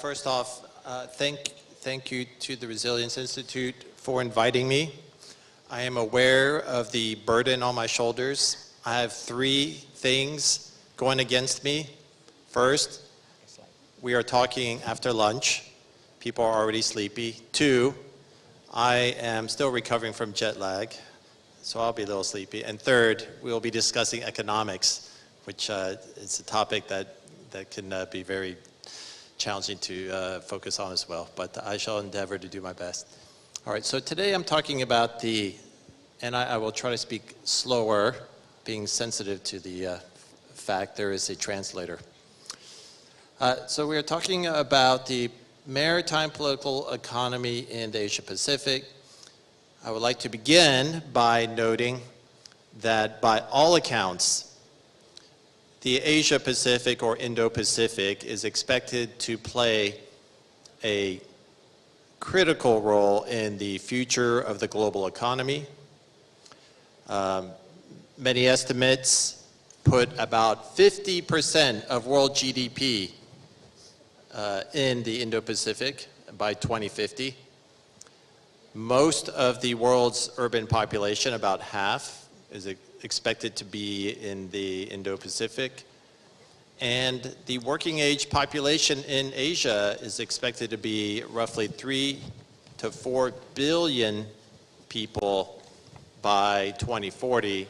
First off, thank you to the Resilience Institute for inviting me. I am aware of the burden on my shoulders. I have three things going against me. First, we are talking after lunch. People are already sleepy. Two, I am still recovering from jet lag, so I'll be a little sleepy. And third, we will be discussing economics, which is a topic that can be very challenging to focus on as well, but I shall endeavor to do my best. All right, so today I'm talking about and I will try to speak slower, being sensitive to the fact there is a translator. So we are talking about the maritime political economy in the Asia-Pacific. I would like to begin by noting that by all accounts, the Asia-Pacific or Indo-Pacific is expected to play a critical role in the future of the global economy. Many estimates put about 50% of world GDP in the Indo-Pacific by 2050. Most of the world's urban population, about half, is expected to be in the Indo-Pacific. And the working age population in Asia is expected to be roughly 3 to 4 billion people by 2040.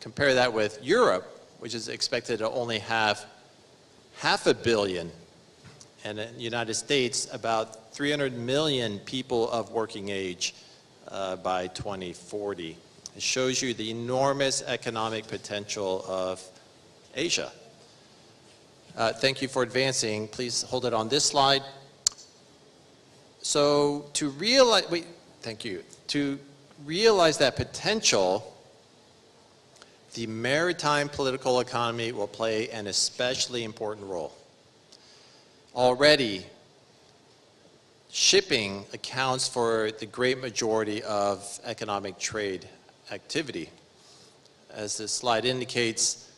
Compare that with Europe, which is expected to only have 500 million. And in the United States, about 300 million people of working age by 2040. It shows you the enormous economic potential of Asia. Thank you for advancing. Please hold it on this slide. So to realize, thank you. To realize that potential, the maritime political economy will play an especially important role. Already, shipping accounts for the great majority of economic trade activity. As this slide indicates,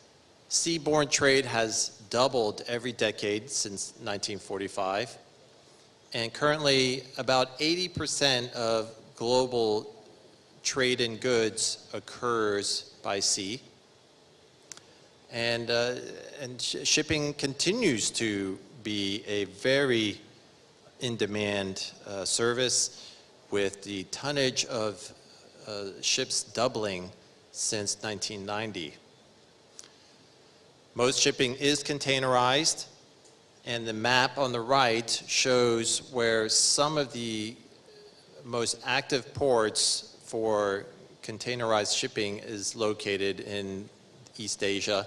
seaborne trade has doubled every decade since 1945, and currently about 80% of global trade in goods occurs by sea. And shipping continues to be a very in-demand service, with the tonnage of ships doubling since 1990. Most shipping is containerized, and the map on the right shows where some of the most active ports for containerized shipping is located in East Asia.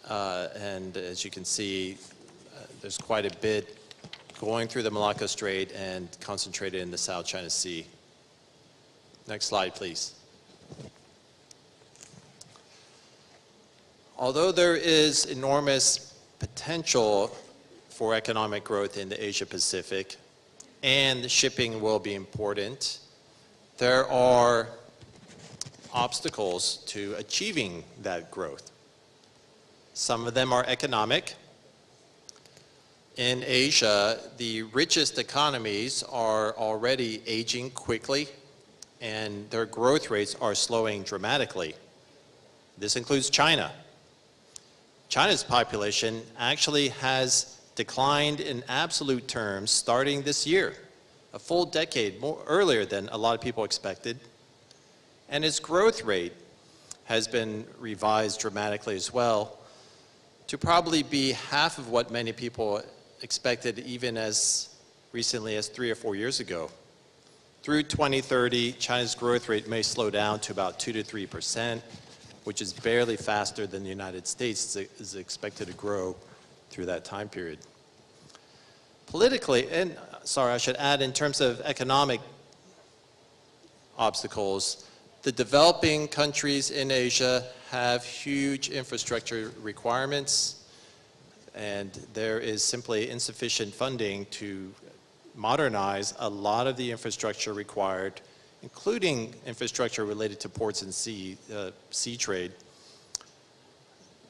And as you can see, there's quite a bit going through the Malacca Strait and concentrated in the South China Sea. Next slide, please. Although there is enormous potential for economic growth in the Asia-Pacific, and shipping will be important, there are obstacles to achieving that growth. Some of them are economic. In Asia, the richest economies are already aging quickly, and their growth rates are slowing dramatically. This includes China. China's population actually has declined in absolute terms starting this year, a full decade earlier than a lot of people expected. And its growth rate has been revised dramatically as well, to probably be half of what many people expected even as recently as 3 or 4 years ago. Through 2030, China's growth rate may slow down to about 2 to 3%, which is barely faster than the United States is expected to grow through that time period. Politically, and sorry, I should add, in terms of economic obstacles, the developing countries in Asia have huge infrastructure requirements, and there is simply insufficient funding to modernize a lot of the infrastructure required, including infrastructure related to ports and sea trade.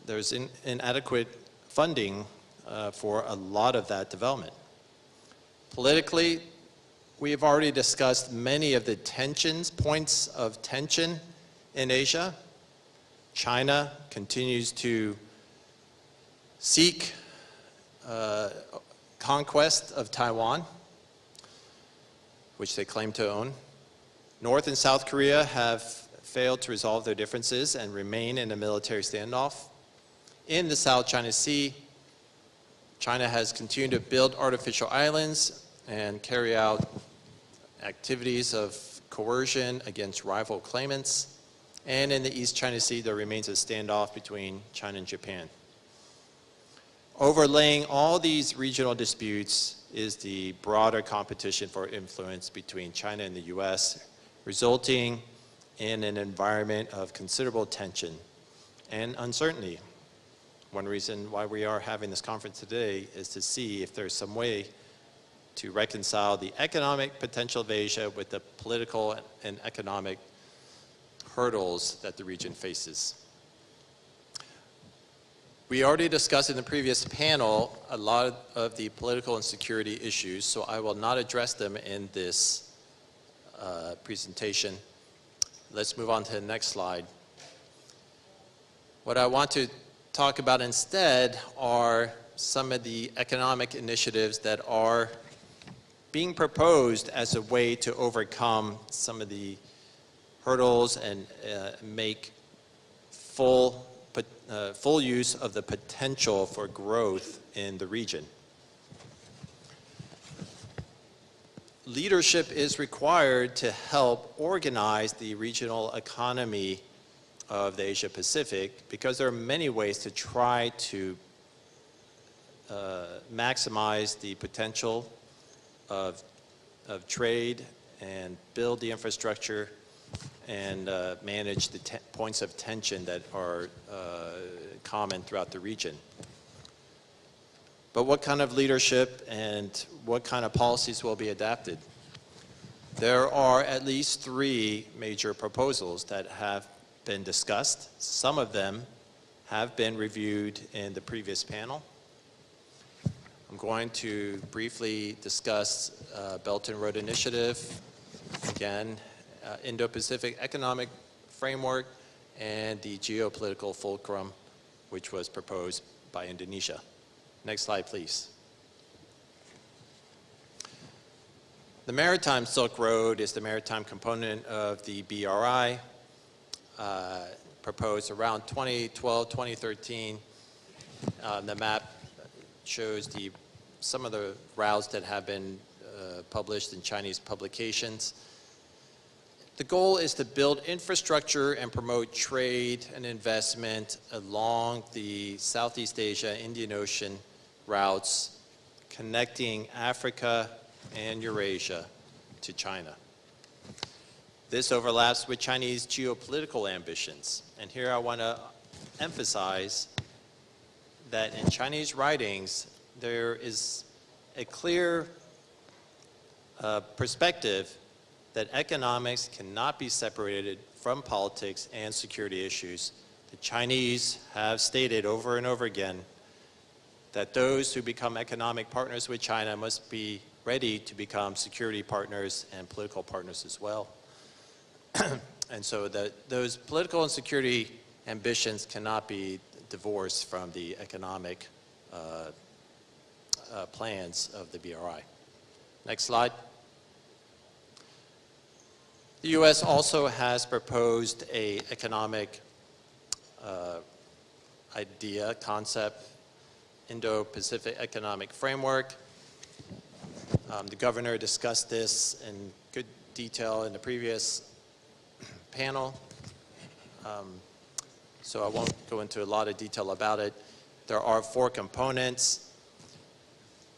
There's inadequate funding for a lot of that development. Politically, we have already discussed many of the points of tension in Asia. China continues to seek conquest of Taiwan, which they claim to own. North and South Korea have failed to resolve their differences and remain in a military standoff. In the South China Sea, China has continued to build artificial islands and carry out activities of coercion against rival claimants. And in the East China Sea, there remains a standoff between China and Japan. Overlaying all these regional disputes is the broader competition for influence between China and the US, resulting in an environment of considerable tension and uncertainty. One reason why we are having this conference today is to see if there's some way to reconcile the economic potential of Asia with the political and economic hurdles that the region faces. We already discussed in the previous panel a lot of the political and security issues, so I will not address them in this presentation. Let's move on to the next slide. What I want to talk about instead are some of the economic initiatives that are being proposed as a way to overcome some of the hurdles and make full use of the potential for growth in the region. Leadership is required to help organize the regional economy of the Asia-Pacific because there are many ways to try to maximize the potential of trade and build the infrastructure and manage the points of tension that are common throughout the region. But what kind of leadership and what kind of policies will be adapted? There are at least 3 major proposals that have been discussed. Some of them have been reviewed in the previous panel. I'm going to briefly discuss Belt and Road Initiative, again, Indo-Pacific Economic Framework, and the Geopolitical Fulcrum, which was proposed by Indonesia. Next slide, please. The Maritime Silk Road is the maritime component of the BRI, proposed around 2012, 2013. The map shows some of the routes that have been published in Chinese publications. The goal is to build infrastructure and promote trade and investment along the Southeast Asia, Indian Ocean routes connecting Africa and Eurasia to China. This overlaps with Chinese geopolitical ambitions. And here I want to emphasize that in Chinese writings, there is a clear perspective that economics cannot be separated from politics and security issues. The Chinese have stated over and over again that those who become economic partners with China must be ready to become security partners and political partners as well. And so those political and security ambitions cannot be divorced from the economic plans of the BRI. Next slide. The U.S. also has proposed an economic concept, Indo-Pacific Economic Framework. The governor discussed this in good detail in the previous panel, so I won't go into a lot of detail about it. There are 4 components.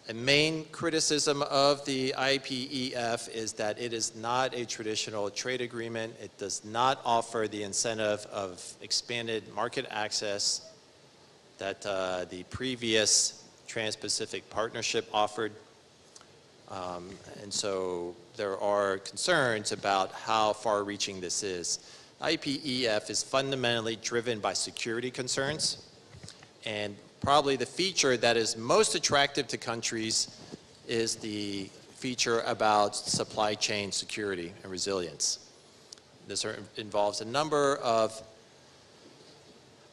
A main criticism of the IPEF is that it is not a traditional trade agreement. It does not offer the incentive of expanded market access that the previous Trans-Pacific Partnership offered. And so there are concerns about how far-reaching this is. IPEF is fundamentally driven by security concerns, and probably the feature that is most attractive to countries is the feature about supply chain security and resilience. This involves a number of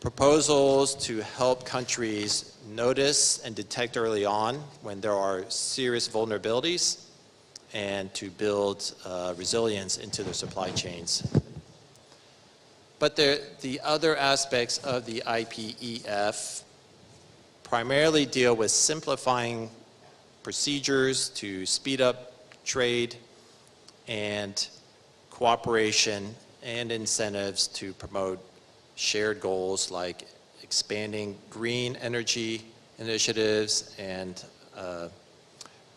proposals to help countries notice and detect early on when there are serious vulnerabilities and to build resilience into their supply chains. But the other aspects of the IPEF primarily deal with simplifying procedures to speed up trade and cooperation and incentives to promote shared goals like expanding green energy initiatives and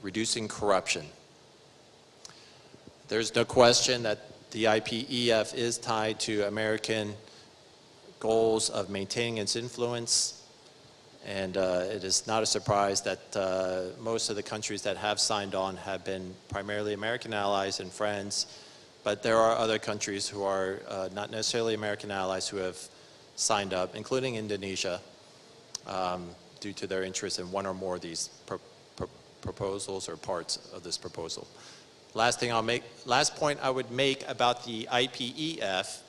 reducing corruption. There's no question that the IPEF is tied to American goals of maintaining its influence, and it is not a surprise that most of the countries that have signed on have been primarily American allies and friends, but there are other countries who are not necessarily American allies who have signed up, including Indonesia, due to their interest in one or more of these proposals or parts of this proposal. Last point I would make about the IPEF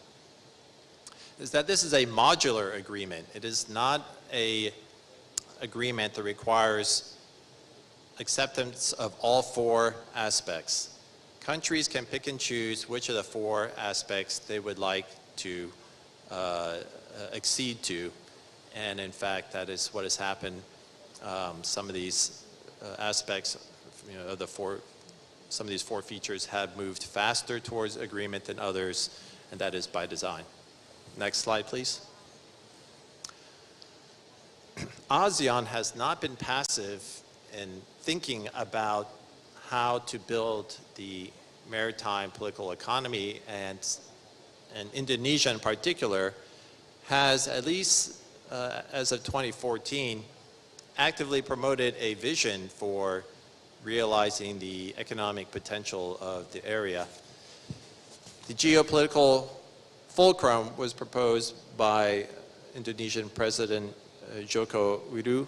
is that this is a modular agreement. It is not an agreement that requires acceptance of all four aspects. Countries can pick and choose which of the four aspects they would like to accede to, and in fact that is what has happened. Some of these aspects, of the four, some of these four features have moved faster towards agreement than others, and that is by design. Next slide, please. ASEAN has not been passive in thinking about how to build the maritime political economy, and Indonesia in particular has, at least as of 2014, actively promoted a vision for realizing the economic potential of the area. The geopolitical fulcrum was proposed by Indonesian President Joko Widodo.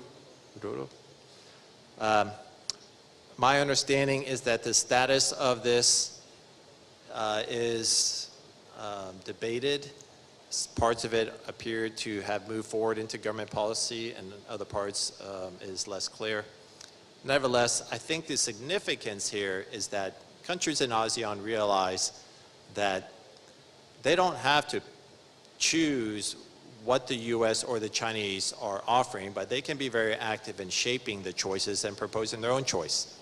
My understanding is that the status of this is debated. Parts of it appear to have moved forward into government policy, and other parts is less clear. Nevertheless, I think the significance here is that countries in ASEAN realize that they don't have to choose what the US or the Chinese are offering, but they can be very active in shaping the choices and proposing their own choice.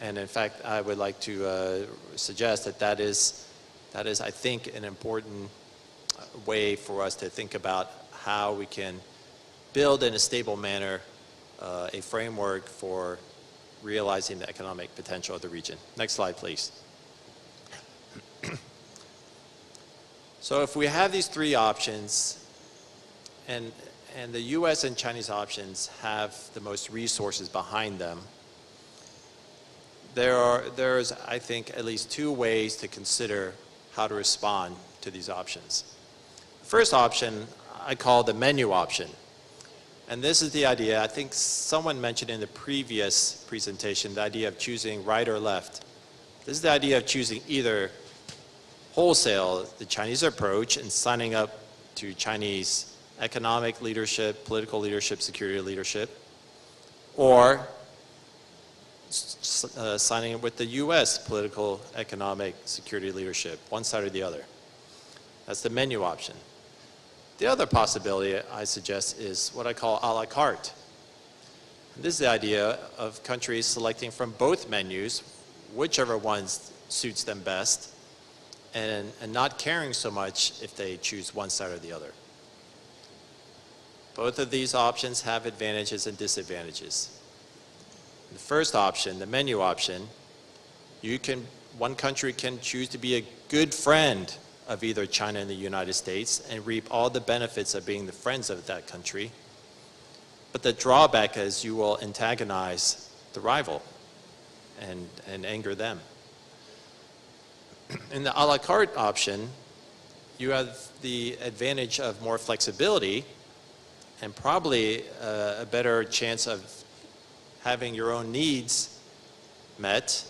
And in fact, I would like to suggest that that is, I think, an important way for us to think about how we can build in a stable manner a framework for realizing the economic potential of the region. Next slide, please. So if we have these three options, and the US and Chinese options have the most resources behind them, there's, I think, at least two ways to consider how to respond to these options. The first option I call the menu option. And this is the idea, I think someone mentioned in the previous presentation, the idea of choosing right or left. This is the idea of choosing either wholesale the Chinese approach and signing up to Chinese economic leadership, political leadership, security leadership, or signing up with the US political, economic, security leadership, one side or the other. That's the menu option. The other possibility I suggest is what I call a la carte. This is the idea of countries selecting from both menus, whichever one suits them best, and not caring so much if they choose one side or the other. Both of these options have advantages and disadvantages. The first option, the menu option, one country can choose to be a good friend of either China and the United States and reap all the benefits of being the friends of that country. But the drawback is you will antagonize the rival and anger them. In the a la carte option, you have the advantage of more flexibility, and probably a better chance of having your own needs met,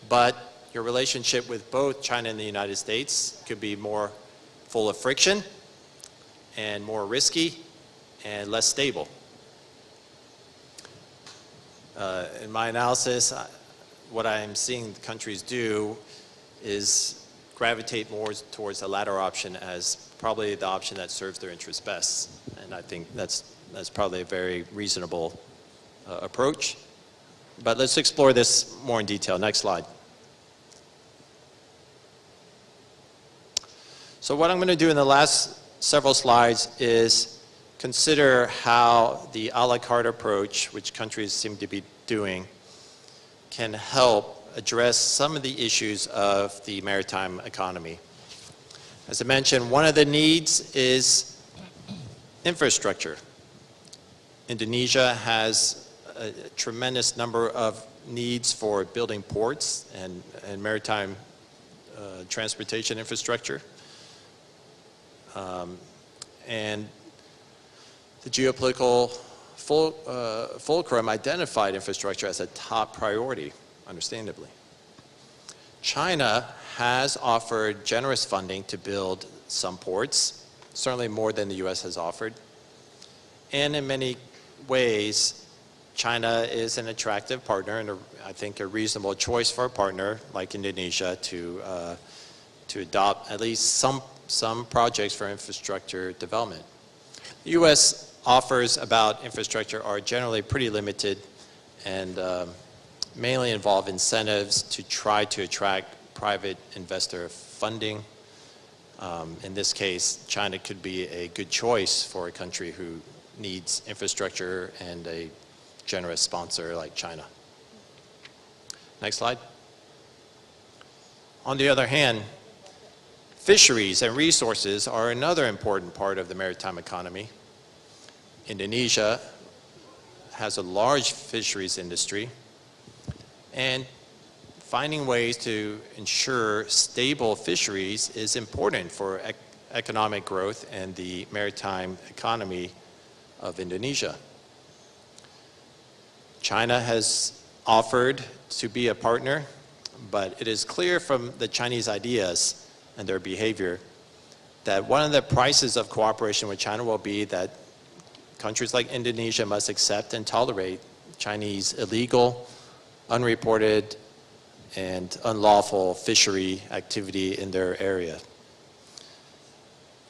but your relationship with both China and the United States could be more full of friction and more risky and less stable. In my analysis, what I am seeing countries do is gravitate more towards the latter option as probably the option that serves their interests best. And I think that's probably a very reasonable approach. But let's explore this more in detail. Next slide. So what I'm going to do in the last several slides is consider how the a la carte approach, which countries seem to be doing, can help address some of the issues of the maritime economy. As I mentioned, one of the needs is infrastructure. Indonesia has a tremendous number of needs for building ports and maritime transportation infrastructure. And the geopolitical fulcrum identified infrastructure as a top priority, understandably. China has offered generous funding to build some ports, certainly more than the US has offered. And in many ways, China is an attractive partner and I think a reasonable choice for a partner like Indonesia to adopt at least some projects for infrastructure development. The US offers about infrastructure are generally pretty limited and mainly involve incentives to try to attract private investor funding. In this case, China could be a good choice for a country who needs infrastructure and a generous sponsor like China. Next slide. On the other hand, fisheries and resources are another important part of the maritime economy. Indonesia has a large fisheries industry, and finding ways to ensure stable fisheries is important for economic growth and the maritime economy of Indonesia. China has offered to be a partner, but it is clear from the Chinese ideas and their behavior that one of the prices of cooperation with China will be that countries like Indonesia must accept and tolerate Chinese illegal, unreported, and unlawful fishery activity in their area.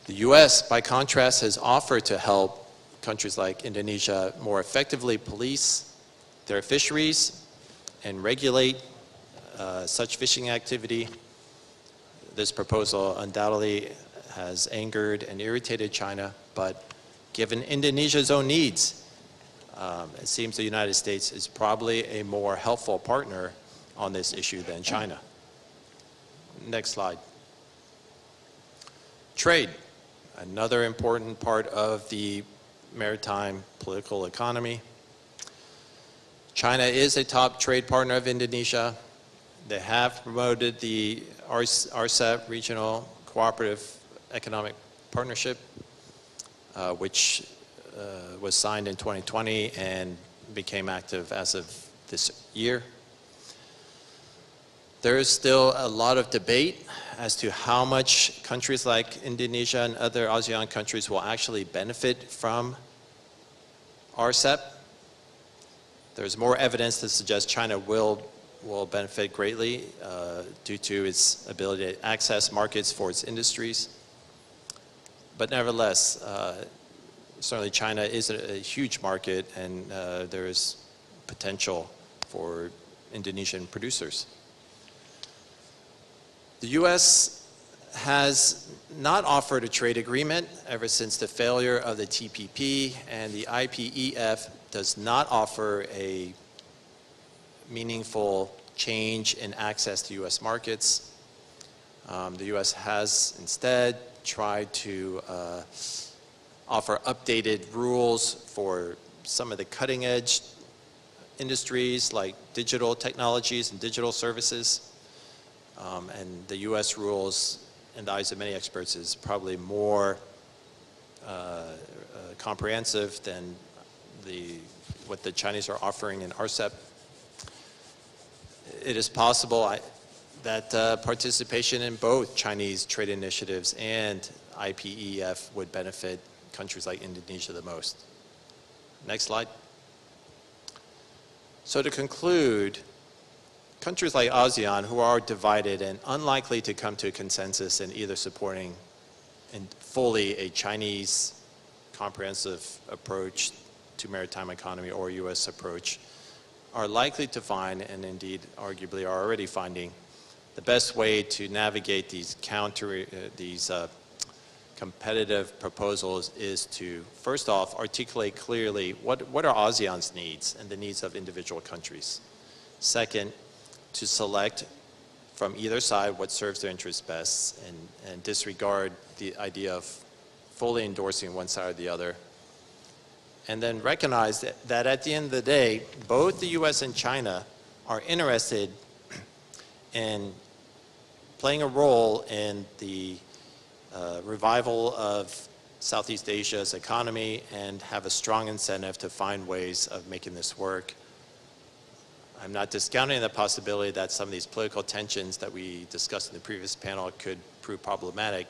The US, by contrast, has offered to help countries like Indonesia more effectively police their fisheries and regulate such fishing activity. This proposal undoubtedly has angered and irritated China, but given Indonesia's own needs, it seems the United States is probably a more helpful partner on this issue than China. Next slide. Trade, another important part of the maritime political economy. China is a top trade partner of Indonesia. They have promoted the RCEP, Regional Cooperative Economic Partnership, which was signed in 2020 and became active as of this year. There is still a lot of debate as to how much countries like Indonesia and other ASEAN countries will actually benefit from RCEP. There's more evidence to suggest China will benefit greatly due to its ability to access markets for its industries. But nevertheless, certainly China is a huge market and there is potential for Indonesian producers. The US has not offered a trade agreement ever since the failure of the TPP, and the IPEF does not offer a meaningful change in access to US markets. The US has instead tried to offer updated rules for some of the cutting edge industries like digital technologies and digital services. And the US rules, in the eyes of many experts, is probably more comprehensive than what the Chinese are offering in RCEP. It is possible that participation in both Chinese trade initiatives and IPEF would benefit countries like Indonesia the most. Next slide. So to conclude, countries like ASEAN, who are divided and unlikely to come to a consensus in either supporting fully a Chinese comprehensive approach to maritime economy or U.S. approach, are likely to find, and indeed arguably are already finding, the best way to navigate these competitive proposals is to, first off, articulate clearly what are ASEAN's needs and the needs of individual countries. Second, to select from either side what serves their interests best and disregard the idea of fully endorsing one side or the other. And then recognize that at the end of the day, both the US and China are interested in playing a role in the revival of Southeast Asia's economy and have a strong incentive to find ways of making this work. I'm not discounting the possibility that some of these political tensions that we discussed in the previous panel could prove problematic,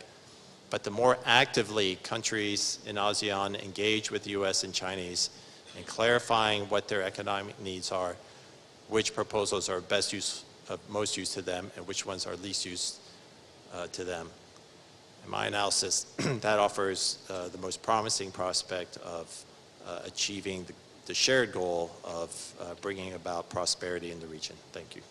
but the more actively countries in ASEAN engage with the US and Chinese in clarifying what their economic needs are, which proposals are most use to them, and which ones are least use to them. In my analysis, that offers the most promising prospect of achieving the shared goal of bringing about prosperity in the region. Thank you.